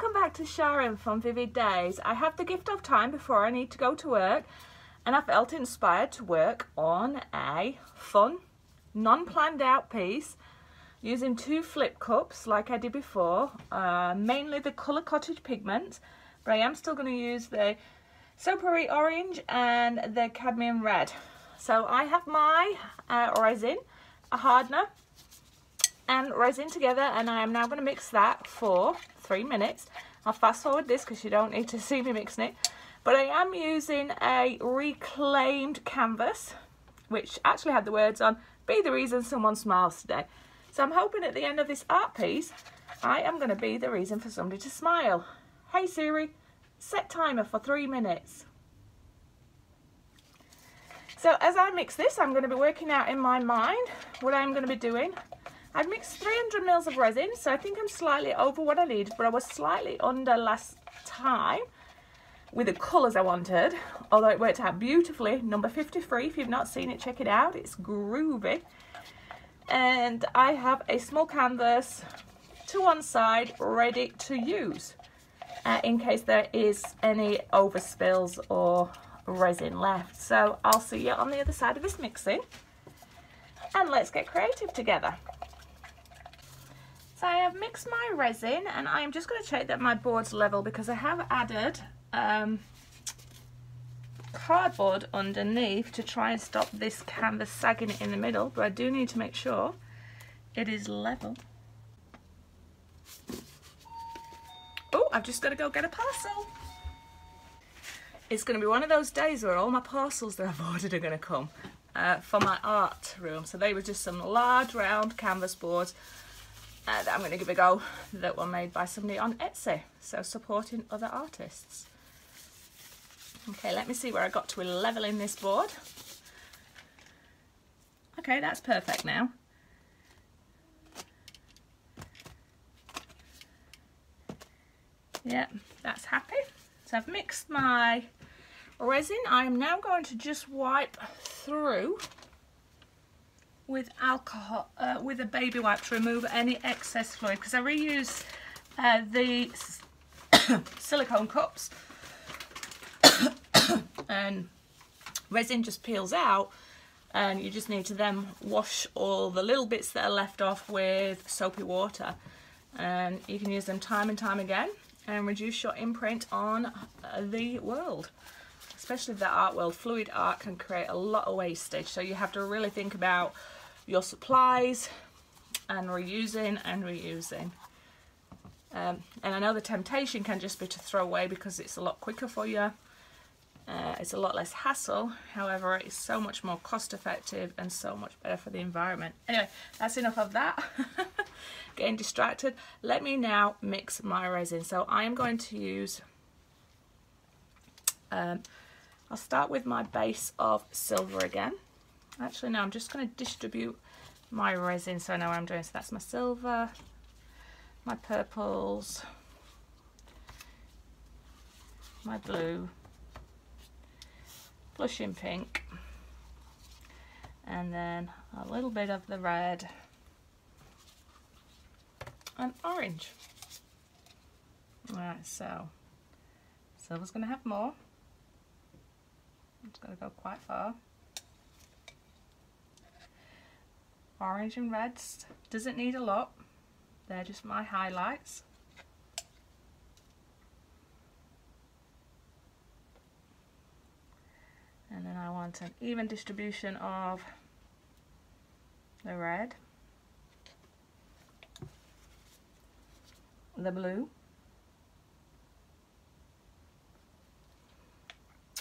welcome back to Sharon from Vivid Days. I have the gift of time before I need to go to work, and I felt inspired to work on a fun, non-planned out piece using 2 flip cups like I did before, mainly the colour cottage pigment, but I am still going to use the Sapphire orange and the cadmium red. So I have my resin, a hardener and resin together, and I am now going to mix that for 3 minutes. I'll fast forward this because you don't need to see me mixing it, but I am using a reclaimed canvas which actually had the words on, "Be the reason someone smiles today." So I'm hoping at the end of this art piece I am going to be the reason for somebody to smile. Hey Siri, set timer for 3 minutes. So as I mix this, I'm going to be working out in my mind what I'm going to be doing. I've mixed 300 mils of resin, so I think I'm slightly over what I needed, but I was slightly under last time with the colours I wanted, although it worked out beautifully. Number 53, if you've not seen it, check it out. It's Groovy. And I have a small canvas to one side ready to use in case there is any overspills or resin left. So I'll see you on the other side of this mixing, and let's get creative together. So I have mixed my resin, and I'm just going to check that my board's level because I have added cardboard underneath to try and stop this canvas sagging in the middle, but I do need to make sure it is level. Oh, I've just got to go get a parcel. It's going to be one of those days where all my parcels that I've ordered are going to come for my art room. So they were just some large round canvas boards that I'm going to give a go, that were made by somebody on Etsy, so supporting other artists. Okay, let me see where I got to with leveling this board. Okay, that's perfect now. Yeah, that's happy. So I've mixed my resin. I am now going to just wipe through with alcohol, with a baby wipe, to remove any excess fluid, because I reuse the silicone cups and resin just peels out, and you just need to then wash all the little bits that are left off with soapy water, and you can use them time and time again and reduce your imprint on the world, especially the art world. Fluid art can create a lot of wastage, so you have to really think about your supplies and reusing and reusing. And I know the temptation can just be to throw away because it's a lot quicker for you. It's a lot less hassle. However, it's so much more cost effective and so much better for the environment. Anyway, that's enough of that. Getting distracted. Let me now mix my resin. So I am going to use, I'll start with my base of silver again. Actually, no, I'm just going to distribute my resin so I know what I'm doing. So that's my silver, my purples, my blue, blushing pink, and then a little bit of the red and orange. Alright, so silver's going to have more. It's going to go quite far. Orange and reds doesn't need a lot, they're just my highlights. And then I want an even distribution of the red, the blue,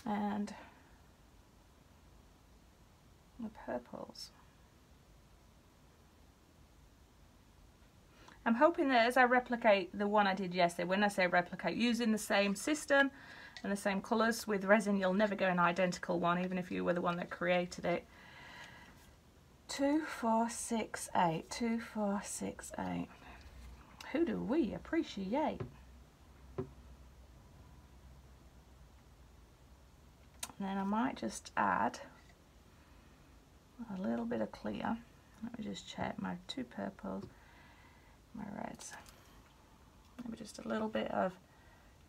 and the purples. I'm hoping that as I replicate the one I did yesterday, when I say replicate, using the same system and the same colours with resin, you'll never get an identical one, even if you were the one that created it. 2, 4, 6, 8. 2, 4, 6, 8. Who do we appreciate? And then I might just add a little bit of clear. Let me just check my 2 purples, my reds. maybe just a little bit of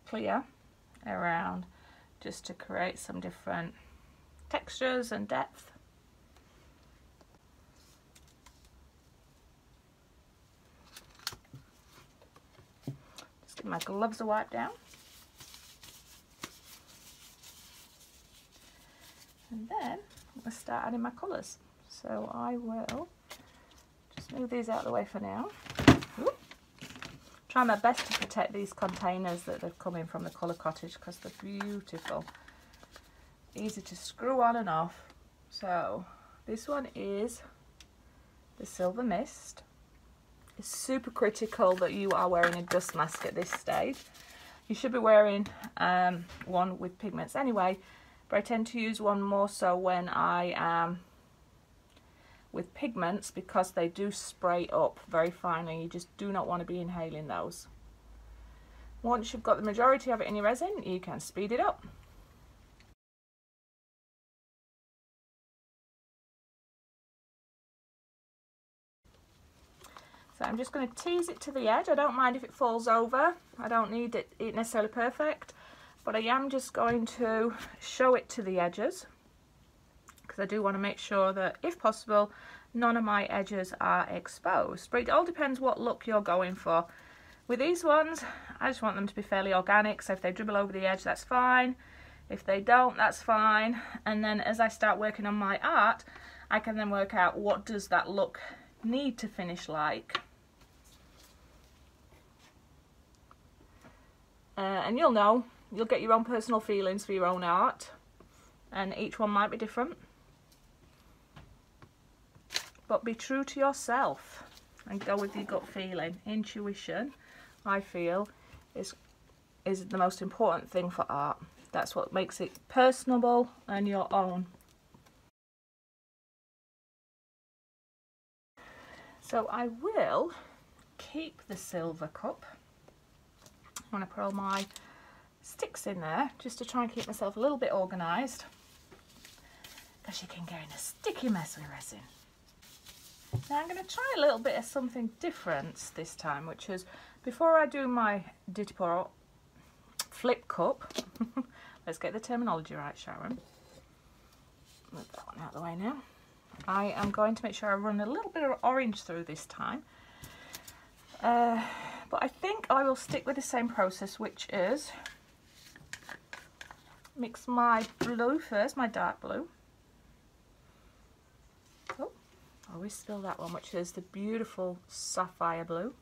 clear around, just to create some different textures and depth. Just give my gloves a wipe down. And then I'm going to start adding my colours. So I will just move these out of the way for now. Ooh. Try my best to protect these containers that they've come in from the Colour Cottage because they're beautiful. Easy to screw on and off. So this one is the Silver Mist. It's super critical that you are wearing a dust mask at this stage. You should be wearing one with pigments anyway, but I tend to use one more so when I am with pigments because they do spray up very finely. You just do not want to be inhaling those. Once you've got the majority of it in your resin, you can speed it up. So I'm just going to tease it to the edge. I don't mind if it falls over. I don't need it necessarily perfect, but I am just going to show it to the edges because I do want to make sure that, if possible, none of my edges are exposed. But it all depends what look you're going for. With these ones, I just want them to be fairly organic, so if they dribble over the edge, that's fine. If they don't, that's fine. And then as I start working on my art, I can then work out what does that look need to finish like. And you'll know, you'll get your own personal feelings for your own art, and each one might be different. But be true to yourself and go with your gut feeling. Intuition, I feel, is the most important thing for art. That's what makes it personable and your own. So I will keep the silver cup. I'm going to put all my sticks in there just to try and keep myself a little bit organised, because you can get in a sticky mess with resin. Now I'm going to try a little bit of something different this time, which is, before I do my Ditiporo flip cup, let's get the terminology right, Sharon. Move that one out of the way now. I am going to make sure I run a little bit of orange through this time. But I think I will stick with the same process, which is mix my blue first, my dark blue. Oh, I always spill that one, which is the beautiful Sapphire blue.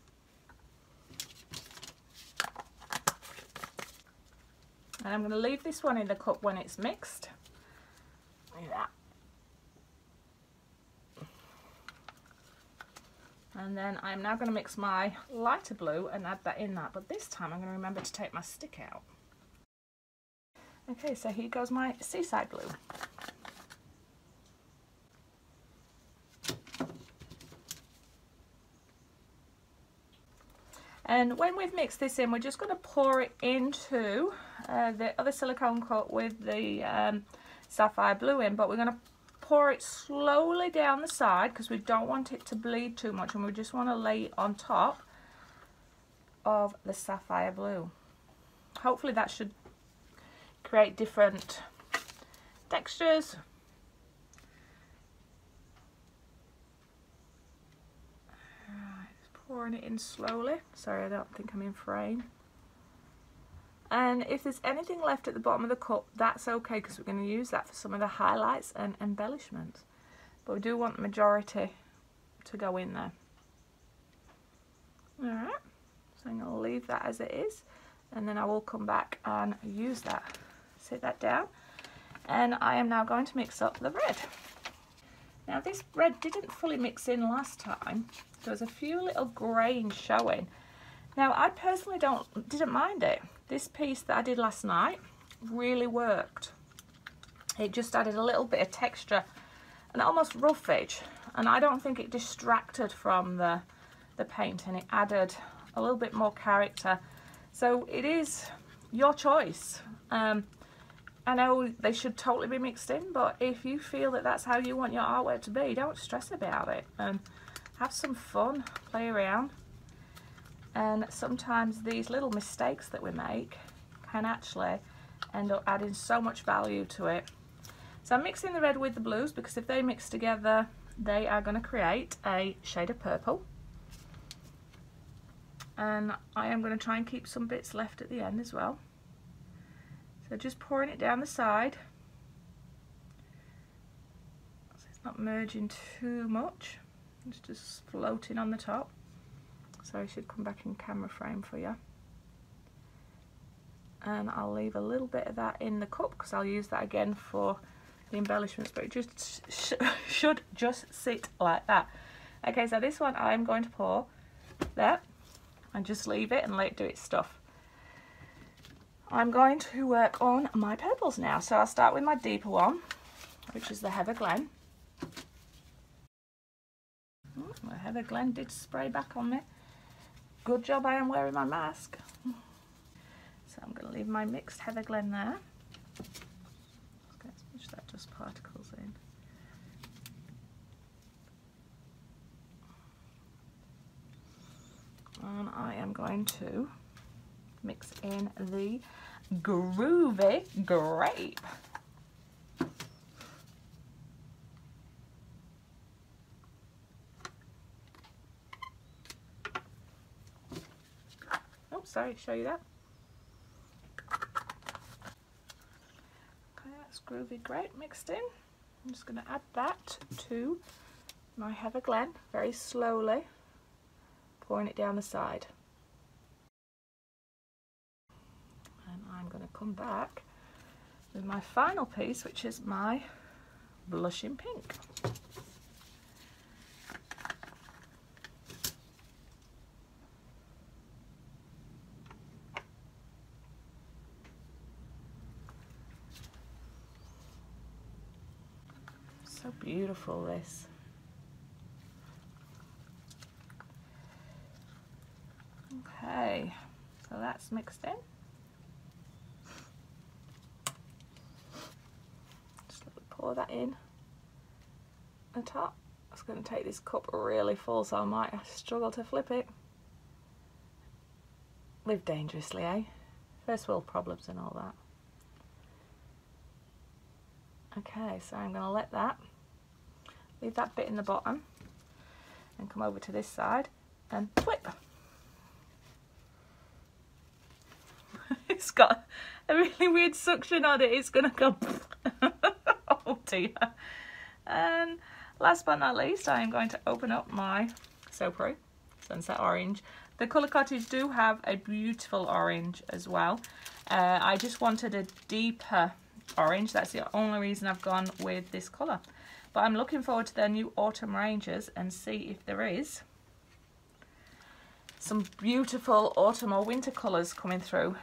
And I'm going to leave this one in the cup when it's mixed. Look at that. And then I'm now going to mix my lighter blue and add that in that. But this time I'm going to remember to take my stick out. Okay, so here goes my Seaside blue. And when we've mixed this in, we're just going to pour it into the other silicone cup with the Sapphire blue in, but we're going to pour it slowly down the side because we don't want it to bleed too much, and we just want to lay it on top of the Sapphire blue. Hopefully that should create different textures. Pouring it in slowly. Sorry, I don't think I'm in frame. And if there's anything left at the bottom of the cup, that's okay, because we're going to use that for some of the highlights and embellishments. But we do want the majority to go in there. Alright, so I'm going to leave that as it is, and then I will come back and use that. Sit that down, and I am now going to mix up the red. Now this red didn't fully mix in last time. There was a few little grains showing. Now I personally didn't mind it. This piece that I did last night really worked. It just added a little bit of texture and almost roughage, and I don't think it distracted from the paint, and it added a little bit more character. So it is your choice. I know they should totally be mixed in, but if you feel that that's how you want your artwork to be, don't stress about it and have some fun, play around. And sometimes these little mistakes that we make can actually end up adding so much value to it. So I'm mixing the red with the blues because if they mix together, they are going to create a shade of purple. And I am going to try and keep some bits left at the end as well. So just pouring it down the side. So it's not merging too much. It's just floating on the top. So I should come back in camera frame for you. And I'll leave a little bit of that in the cup because I'll use that again for the embellishments, but it just should just sit like that. Okay, so this one I'm going to pour there and just leave it and let it do its stuff. I'm going to work on my purples now. So I'll start with my deeper one, which is the Heather Glen. The Heather Glen did spray back on me. Good job I am wearing my mask. So I'm going to leave my mixed Heather Glen there. Let's push that dust particles in. And I am going to mix in the Groovy Grape. Oh, sorry, show you that. Okay, that's Groovy Grape mixed in. I'm just going to add that to my Heather Glen very slowly, pouring it down the side. And I'm going to come back with my final piece, which is my blushing pink. So beautiful, this. Okay, so that's mixed in. Just let me pour that in the top. It's going to take this cup really full, so I might struggle to flip it. Live dangerously, eh? First world problems and all that. Okay, so I'm going to let that, leave that bit in the bottom and come over to this side and flip. It's got a really weird suction on it. It's going to go, oh dear. And last but not least, I am going to open up my So Pro Sunset Orange. The Colour Cottage do have a beautiful orange as well. I just wanted a deeper orange. That's the only reason I've gone with this colour. But I'm looking forward to their new autumn ranges and see if there is some beautiful autumn or winter colours coming through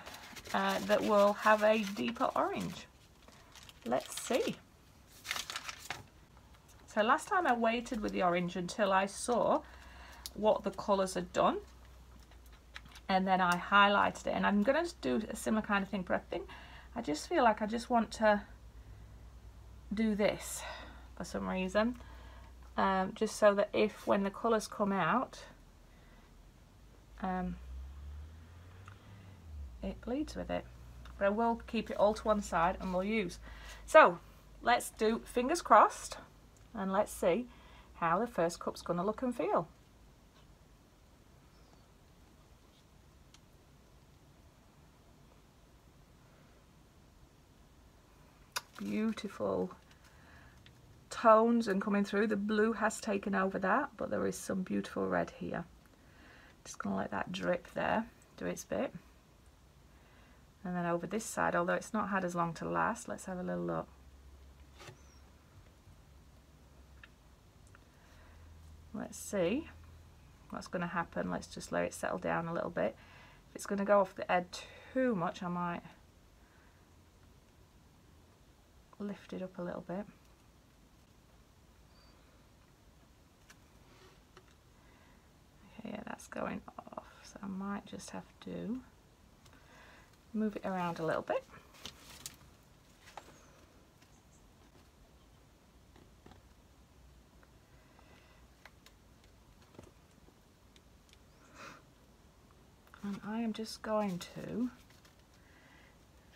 that will have a deeper orange. Let's see. So last time I waited with the orange until I saw what the colours had done, and then I highlighted it, and I'm going to do a similar kind of thing, but I just feel like I just want to do this for some reason, just so that if when the colours come out, it bleeds with it. But I will keep it all to one side and we'll use. So let's do fingers crossed and let's see how the first cup's going to look and feel. Beautiful tones and coming through. The blue has taken over that, but there is some beautiful red here. Just going to let that drip there, do its bit. And then over this side, although it's not had as long to last, let's have a little look. Let's see what's going to happen. Let's just let it settle down a little bit. If it's going to go off the edge too much, I might lift it up a little bit. Okay, yeah, that's going off, so I might just have to move it around a little bit. I am just going to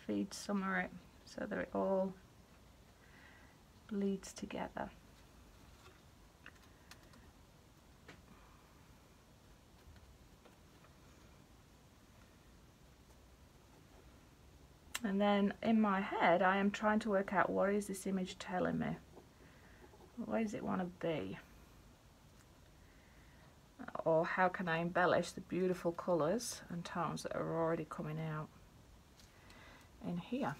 feed some of it so that it all bleeds together. And then in my head I am trying to work out, what is this image telling me? Where does it want to be? Or how can I embellish the beautiful colours and tones that are already coming out in here?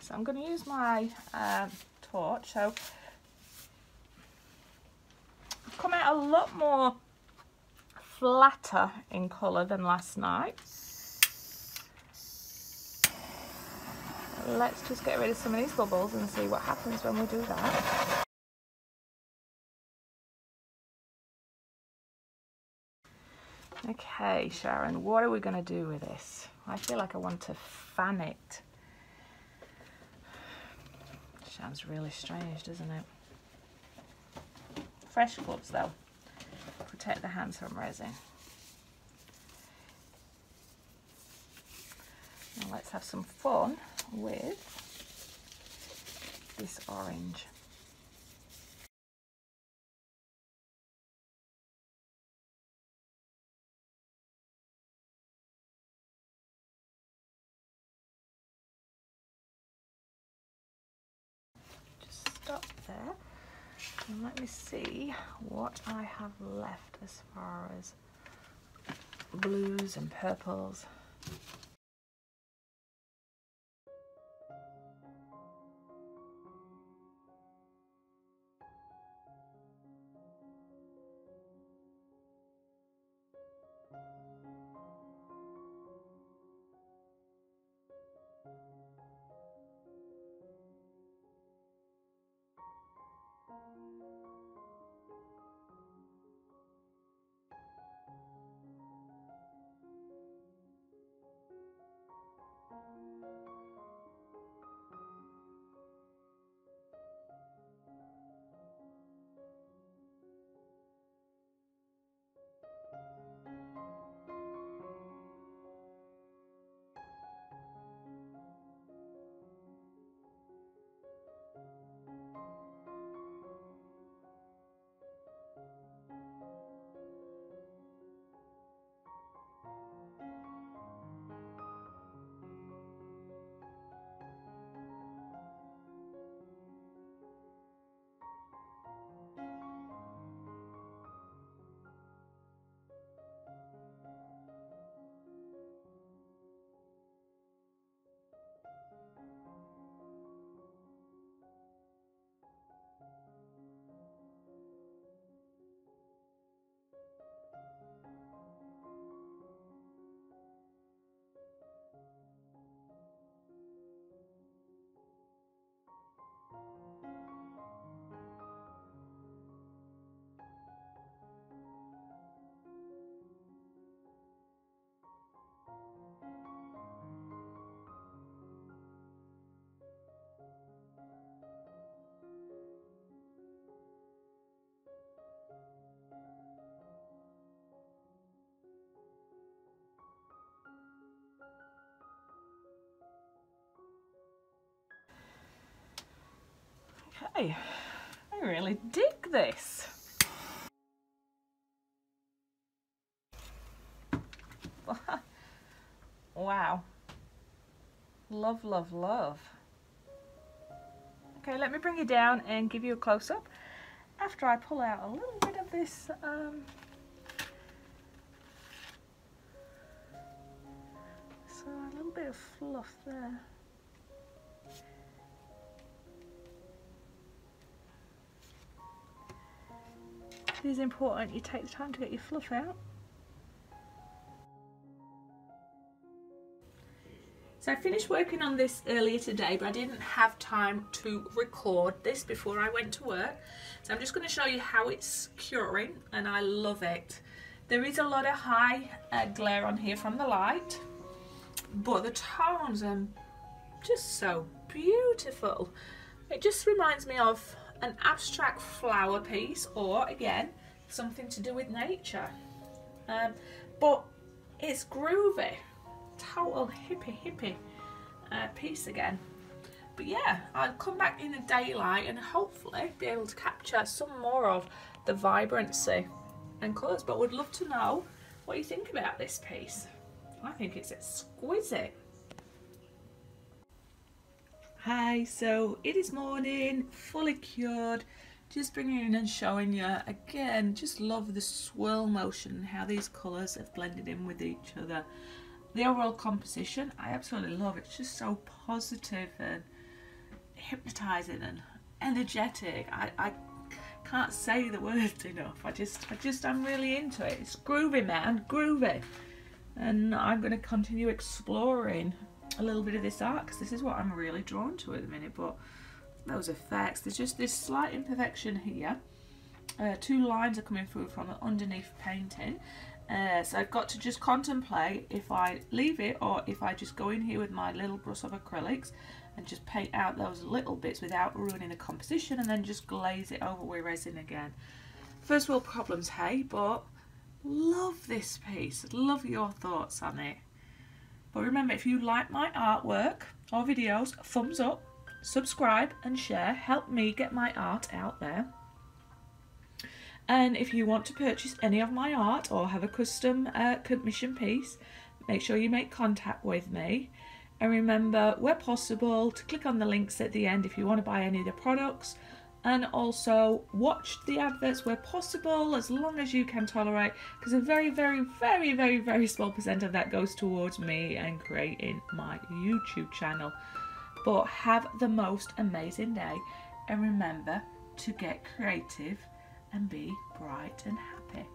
So I'm going to use my torch. So I've come out a lot more flatter in colour than last night. Let's just get rid of some of these bubbles and see what happens when we do that. Okay, Sharon, what are we going to do with this? I feel like I want to fan it. Sounds really strange, doesn't it? Fresh gloves though. Protect the hands from resin. Now let's have some fun with this orange. Just stop there and let me see what I have left as far as blues and purples. Okay, I really dig this. Wow. Love, love, love. Okay, let me bring you down and give you a close-up after I pull out a little bit of this so a little bit of fluff there. It is important you take the time to get your fluff out. So I finished working on this earlier today, but I didn't have time to record this before I went to work. So I'm just going to show you how it's curing, and I love it. There is a lot of high glare on here from the light, but the tones are just so beautiful. It just reminds me of an abstract flower piece, or again, something to do with nature. But it's groovy, total hippie piece again. But yeah, I'll come back in the daylight and hopefully be able to capture some more of the vibrancy and colours. But would love to know what you think about this piece. I think it's exquisite. Hi, so it is morning, fully cured, just bringing in and showing you again. Just love the swirl motion and how these colours have blended in with each other. The overall composition I absolutely love. It's just so positive and hypnotizing and energetic. I can't say the words enough. I'm really into it. It's groovy, man, groovy. And I'm going to continue exploring a little bit of this art because this is what I'm really drawn to at the minute. But those effects, there's just this slight imperfection here. Two lines are coming through from the underneath painting. So I've got to just contemplate if I leave it or if I just go in here with my little brush of acrylics and just paint out those little bits without ruining the composition, and then just glaze it over with resin again. First world problems, hey, but love this piece. Love your thoughts on it. But remember, if you like my artwork or videos, thumbs up, subscribe and share. Help me get my art out there. And if you want to purchase any of my art or have a custom commission piece, make sure you make contact with me. And remember, where possible, to click on the links at the end if you want to buy any of the products. And also watch the adverts where possible, as long as you can tolerate, because a very small percent of that goes towards me and creating my YouTube channel. But have the most amazing day, and remember to get creative and be bright and happy.